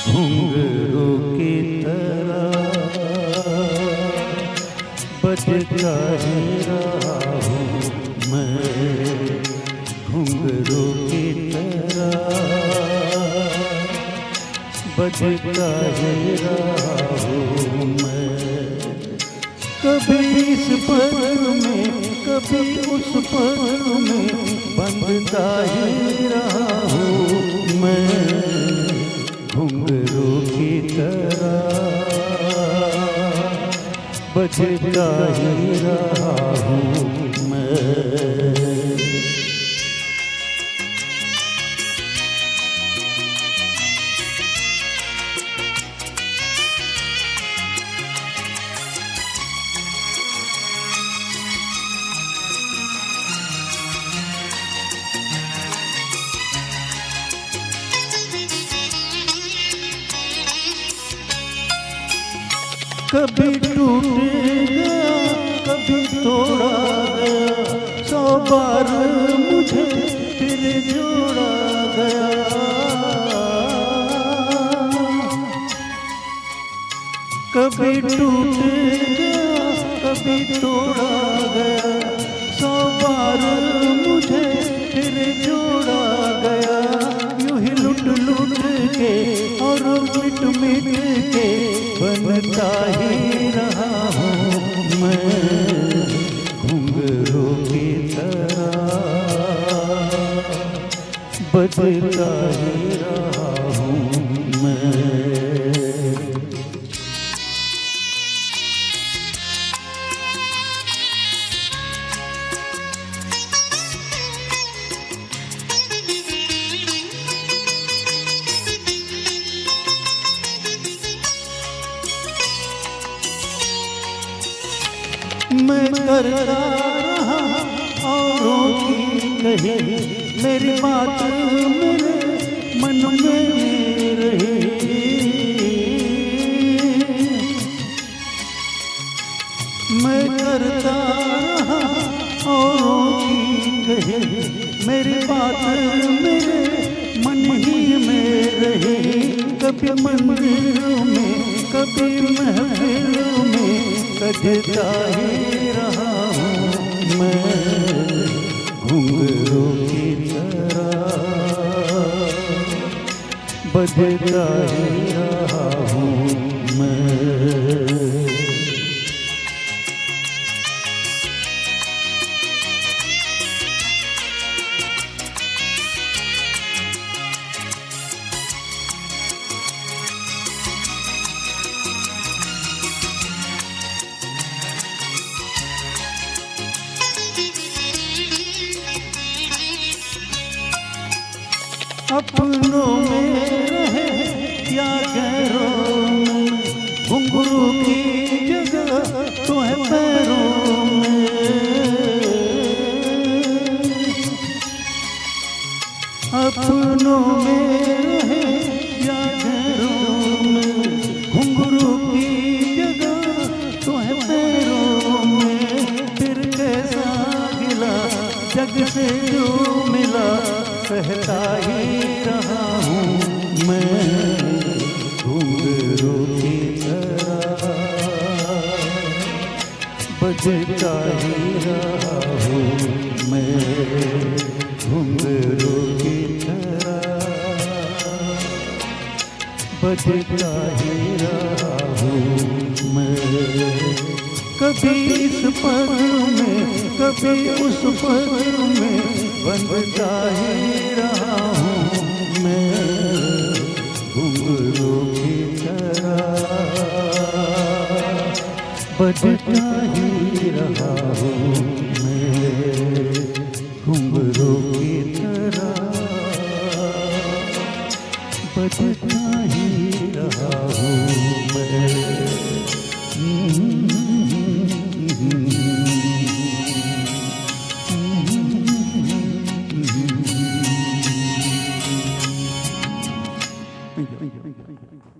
घुंघरू की तरह बजता ही रहा हूँ मैं, घुंघरू की तरह बजता ही रहा हूँ मैं। कभी इस पल में कभी उस पल में बंधता ही रहा हूँ मैं, घुंघरू की तरह बजता ही रहा हूँ मैं। कभी टूट गया कभी तोड़ा गया, 100 बार मुझे फिर जोड़ा गया। कभी टूट गया कभी तोड़ा गया, 100 बार मुझे फिर जोड़ा गया। यूं ही लुट लुट के और मिट मिट के बनता ही रहा हूँ मैं, घुंघरू की तरह बजता ही रहा हूँ मैं। मैं करता रहा औरों की कही, मेरी बात मेरे मन में रही। मैं करता रहा औरों की कही, मेरी बात मेरे मन ही में रही। कभी मंदिरों में कभी महफिलों में सजता ही रहा हूँ मैं, घुंघरू की तरह बजता ही रहा हूँ मैं। अपनों में रहे या गैरों में, घुंघरू की जगह तो है पैरों में। अपनों में रहे या गैरों में, घुंघरू की जगह तो है पैरों में। फिर कैसा गिला जग से जो मिला, कहता ही रहा हूँ मैं, घुंघरू की तरह बजता ही रहा हूँ मैं, घुंघरू की तरह बजता ही रहा हूँ मैं। कभी इस पल में कभी उस पल में बंधता ही रहा हूँ मैं, घुंघरू की तरह बजता ही रहा हूँ मैं, घुंघरू की तरह बजता ही रहा हूँ मैं। Thank you